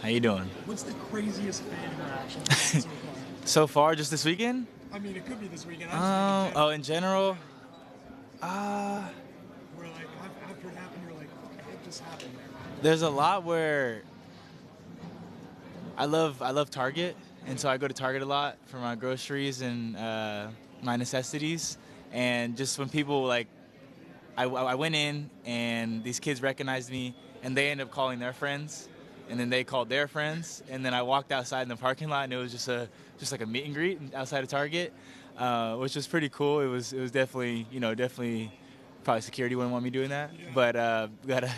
How you doing? What's the craziest fan interaction you've had so far? So far, just this weekend? I mean, it could be this weekend. In general, Where like after it happened, you're like, okay, it just happened there. there's a lot where I love Target, and so I go to Target a lot for my groceries and my necessities. And just when people like, I went in and these kids recognized me, and they ended up calling their friends, and then they called their friends, and then I walked outside in the parking lot, and it was just like a meet and greet outside of Target, which was pretty cool. It was definitely definitely probably security wouldn't want me doing that, Yeah. but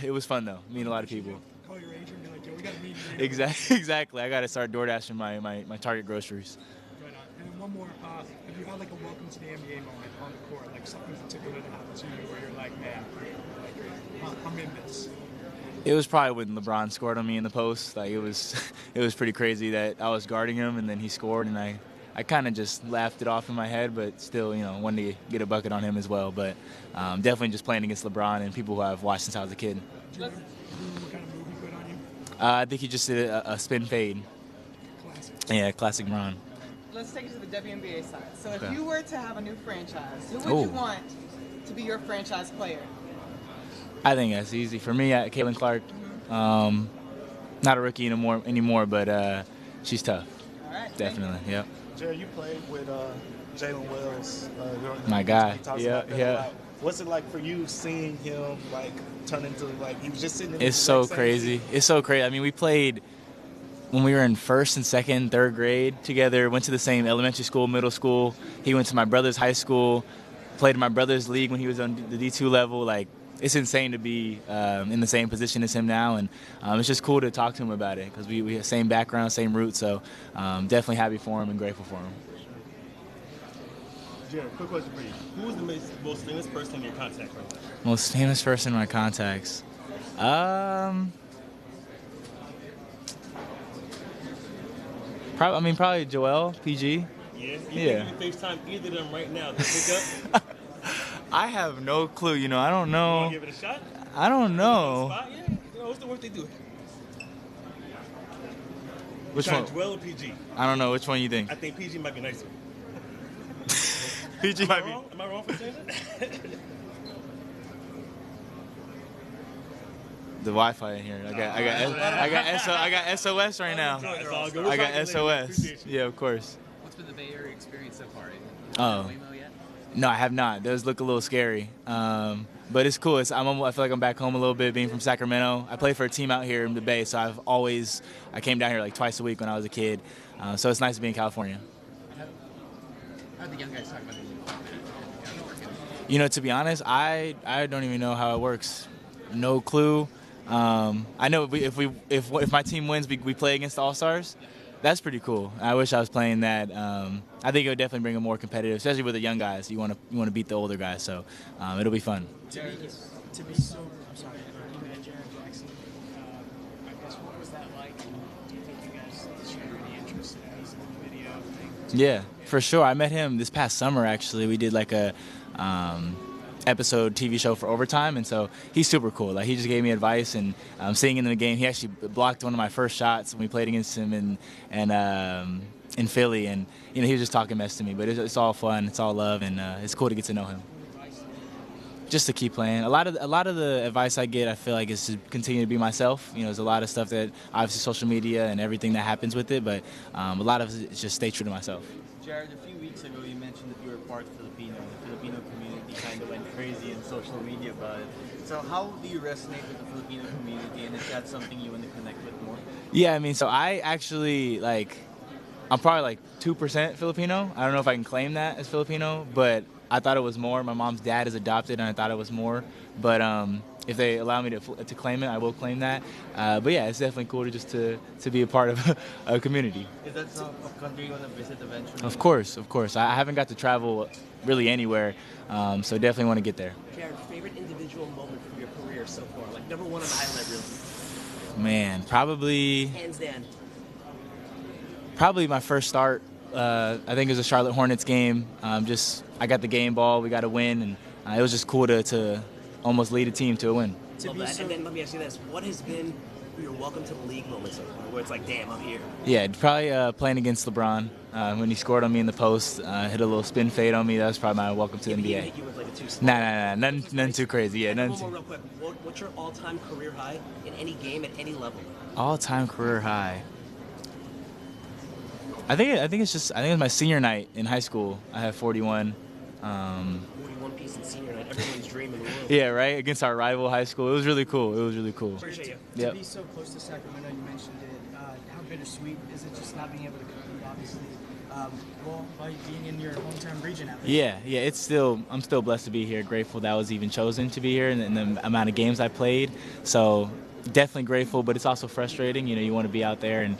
it was fun though. Meeting a lot of people. Call your agent and be like, yo, we got to meet you. Exactly. I got to start door dashing my Target groceries. Right on. And then one more. Have you had like a welcome to the NBA moment on the court, like something particular that happened to you where you're like, man, like, I'm in this. It was probably when LeBron scored on me in the post. Like it was pretty crazy that I was guarding him and then he scored, and I kind of just laughed it off in my head, but still, wanted to get a bucket on him as well. But definitely just playing against LeBron and people who I've watched since I was a kid. Do you remember what kind of move he put on you? I think he just did a spin fade. Classic. Yeah, classic LeBron. Let's take it to the WNBA side. So if Okay. you were to have a new franchise, who would Ooh. you want to be your franchise player? I think that's easy for me. Caitlin Clark, not a rookie anymore, but she's tough. All right. Definitely. Yep. Jerry, you played with Jalen Wells. My guy. He talks Yeah, about that yeah. a lot. What's it like for you seeing him like turn into like he was just sitting in It's the so exact same crazy. seat? It's so crazy. I mean, we played when we were in first and second, third grade together. Went to the same elementary school, middle school. He went to my brother's high school. Played in my brother's league when he was on the D2 level. Like, it's insane to be in the same position as him now, and it's just cool to talk to him about it because we have same background, same roots. So definitely happy for him and grateful for him. Jared, quick question for you. Who is the most famous person in your contact right now? Most famous person in my contacts. Probably Joel, PG. Yeah? You Yeah. think you FaceTime either of them right now to pick up? I have no clue. I don't You know. want to give it a shot? I don't know. Spot? Yeah. What's the work they do? Which Trying one? Joel or PG? I don't know. Which one you think? I think PG might be nicer. PG Am I might be. wrong? Am I wrong for saying that? The Wi-Fi in here. I got SOS right now. It's all good. I got We'll talk later. SOS. Appreciate you. Yeah, of course. What's been the Bay Area experience so far? Oh. Waymo yet? No, I have not. Those look a little scary. But it's cool. I feel like I'm back home a little bit, being from Sacramento. I play for a team out here in the Bay, so I came down here like twice a week when I was a kid. So it's nice to be in California. How do the young guys talk about the new format? To be honest, I don't even know how it works. No clue. I know if my team wins, we play against the All-Stars. That's pretty cool. I wish I was playing that. I think it would definitely bring it more competitive, especially with the young guys. You want to beat the older guys, so it'll be fun. To be sober, I'm sorry, you met Jared Jackson. I guess what was that like? Do you think you guys shared any interest in his video thing? Yeah, for sure. I met him this past summer, actually. We did like a episode TV show for Overtime, and so he's super cool. Like, he just gave me advice, and seeing him in the game, he actually blocked one of my first shots when we played against him in Philly, and he was just talking mess to me. But it's all fun, it's all love, and it's cool to get to know him. Just to keep playing. A lot of the advice I get, I feel like, is to continue to be myself. There's a lot of stuff that obviously social media and everything that happens with it, but a lot of it is just stay true to myself. Jared, a few weeks ago you mentioned that you were part Filipino. The Filipino community kind of went crazy in social media about it. So how do you resonate with the Filipino community, and is that something you want to connect with more? Yeah, so I actually, I'm probably 2% Filipino. I don't know if I can claim that as Filipino, but I thought it was more. My mom's dad is adopted, and I thought it was more. But if they allow me to claim it, I will claim that. But yeah, it's definitely cool to be a part of a community. Is that a country you want to visit eventually? Of course. I haven't got to travel really anywhere, so definitely want to get there. Jared, favorite individual moment from your career so far? Like number one on the highlight reel. Man, probably Hands down. my first start. I think it was a Charlotte Hornets game. I got the game ball. We got a win, and it was just cool to almost lead a team to a win. And then let me ask you this: what has been your welcome to the league moments, where it's like, damn, I'm here? Yeah, probably playing against LeBron when he scored on me in the post, hit a little spin fade on me. That was probably my welcome to the He NBA. hit you with like a two. Nah, none too crazy. Yeah, And none one more too. real quick. What's your all-time career high in any game at any level? All-time career high. I think it's my senior night in high school. I had 41. 41 piece in senior night. Everyone's dream in the world. Yeah, right, against our rival high school. It was really cool. Appreciate you. Yep. To be so close to Sacramento, you mentioned it. How bittersweet is it just not being able to compete, obviously, by being in your hometown region at least? Yeah. I'm still blessed to be here. Grateful that I was even chosen to be here, and the amount of games I played. So definitely grateful, but it's also frustrating. You want to be out there and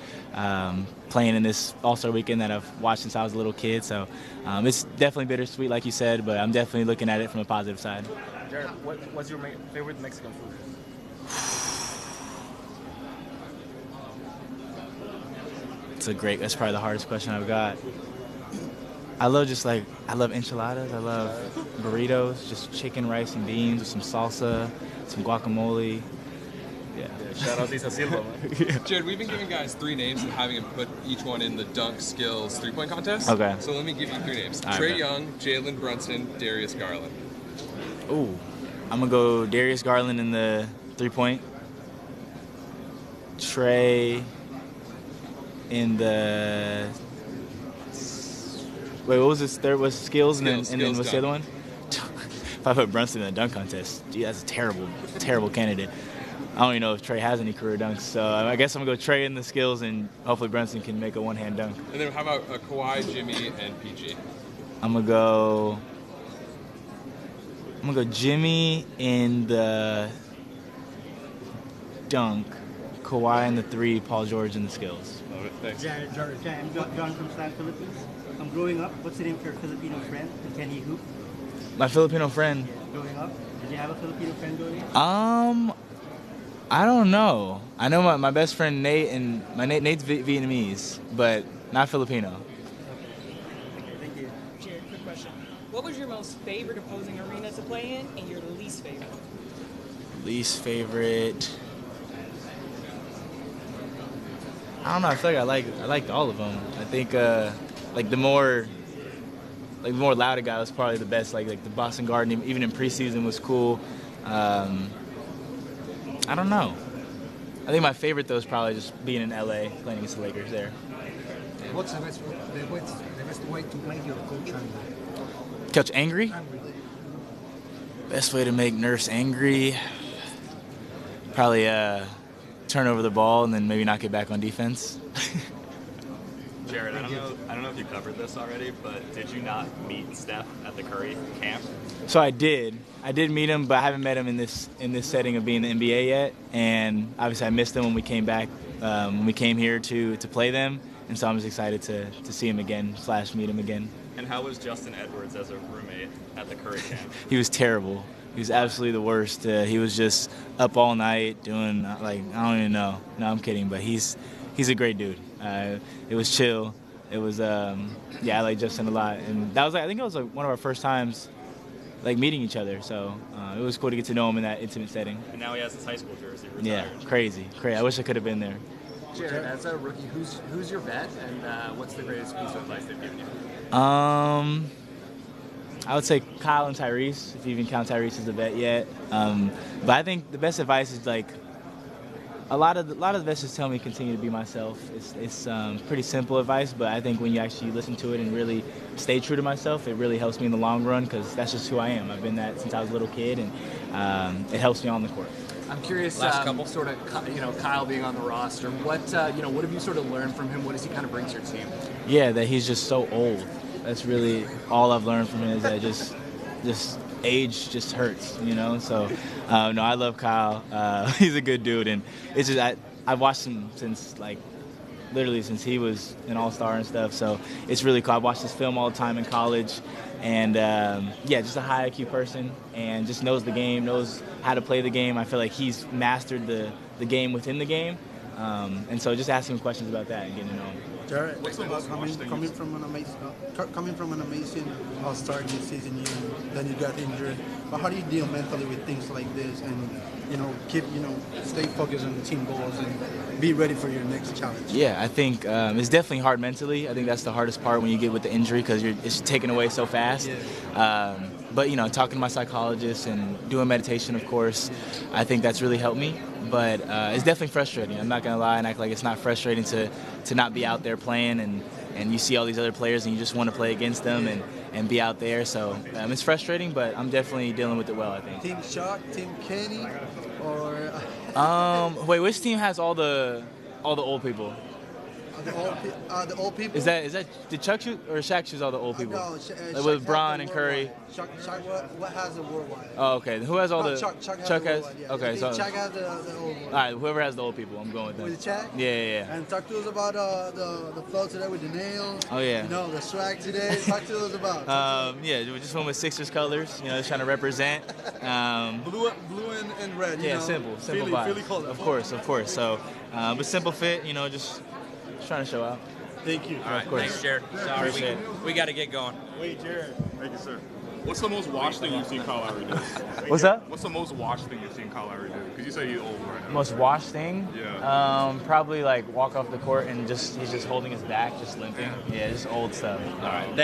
playing in this All-Star weekend that I've watched since I was a little kid. So it's definitely bittersweet, like you said, but I'm definitely looking at it from a positive side. Jared, what's your favorite Mexican food? That's probably the hardest question I've got. I love enchiladas. I love burritos, just chicken, rice, and beans with some salsa, some guacamole. Yeah. Shout out Lisa Silva, man. Jared, we've been giving guys 3 names and having them put each one in the dunk skills 3-point contest. Okay. So let me give you 3 names. All right, Trae man. Young, Jalen Brunson, Darius Garland. Ooh, I'm gonna go Darius Garland in the 3-point. Trae in the. Wait, what was this? Third was skills, and then what's the other one? If I put Brunson in the dunk contest, gee, that's a terrible candidate. I don't even know if Trae has any career dunks, so I guess I'm gonna go Trae in the skills, and hopefully Brunson can make a one-hand dunk. And then how about Kawhi, Jimmy, and PG? I'm gonna go Jimmy in the dunk, Kawhi in the 3, Paul George in the skills. Love it. Thanks. Jared, I'm John from Stan, Philippines. I'm growing up. What's the name of your Filipino friend? And can he hoop? My Filipino friend. Growing up, did you have a Filipino friend growing up? I don't know. I know my best friend Nate, and Nate's Vietnamese, but not Filipino. Thank you. Jared, quick question. What was your most favorite opposing arena to play in and your least favorite? Least favorite. I don't know. I feel like I liked all of them. I think the more loud it got was probably the best. Like the Boston Garden, even in preseason, was cool. I don't know. I think my favorite though is probably just being in LA playing against the Lakers there. What's the best way to make your coach angry? Coach angry? Best way to make Nurse angry? Probably turn over the ball and then maybe not get back on defense. Jared, I don't know if you covered this already, but did you not meet Steph at the Curry camp? So I did meet him, but I haven't met him in this setting of being in the NBA yet. And obviously I missed him when we came back, when we came here to play them. And so I'm just excited to see him again / meet him again. And how was Justin Edwards as a roommate at the Curry camp? He was terrible. He was absolutely the worst. He was just up all night doing I don't even know. No, I'm kidding, but he's a great dude. It was chill. It was I like Justin a lot, and that was I think it was one of our first times meeting each other. So it was cool to get to know him in that intimate setting. And now he has his high school jersey retired. Yeah, crazy. I wish I could have been there. Jared, as a rookie, who's your vet, and what's the greatest piece of advice they've given you? I would say Kyle and Tyrese, if you even count Tyrese as a vet yet. But I think the best advice is a lot of the vets just tell me continue to be myself. It's pretty simple advice, but I think when you actually listen to it and really stay true to myself, it really helps me in the long run because that's just who I am. I've been that since I was a little kid, and it helps me on the court. I'm curious, sort of, Kyle being on the roster. What what have you sort of learned from him? What does he kind of bring to your team? Yeah, that he's just so old. That's really all I've learned from him is that just age just hurts, So, no, I love Kyle. He's a good dude, and it's just I've watched him since literally since he was an all-star and stuff. So it's really cool. I watched his film all the time in college, and just a high IQ person, and just knows the game, knows how to play the game. I feel like he's mastered the game within the game. And so just asking him questions about that and getting to know him. Jared, What's the most watched thing coming from an amazing All-Star this season, then you got injured. But how do you deal mentally with things like this, and stay focused on the team goals and be ready for your next challenge? Yeah, I think it's definitely hard mentally. I think that's the hardest part when you get with the injury because it's taken away so fast. Yeah. But talking to my psychologist and doing meditation, of course, I think that's really helped me. But it's definitely frustrating. I'm not gonna lie and act like it's not frustrating to not be out there playing and you see all these other players and you just want to play against them and be out there. So it's frustrating, but I'm definitely dealing with it well, I think. Team Shock, Team Kenny, or wait, which team has all the old people? the old people. Is that did Chuck shoot or Shaq shoot all the old people? No, Like with Bron and Curry. Chuck what has the worldwide? Oh, okay. Who has all the? Chuck has Chuck the has. worldwide, yeah. Okay, so. Chuck has the old one. All right, whoever has the old people, I'm going with them. With Chuck? Yeah. And talk to us about the flow today with the nails. Oh yeah. The swag today. Talk to us about. Yeah, we just went with Sixers colors. Just trying to represent. Blue and red. Yeah, simple vibes. Philly color. Of course. So, but simple fit. Just trying to show out. Thank you. All right, Of course. thanks, Jared. Sorry, Appreciate we got to get going. Wait, Jared. Thank you, sir. What's the most washed thing you've seen Kyle Lowry do? What's that? What's the most washed thing you've seen Kyle Lowry do? Because you say he's old right now. Most washed thing? Yeah. Probably like walk off the court and he's just holding his back, just limping. Yeah, just old stuff. All right.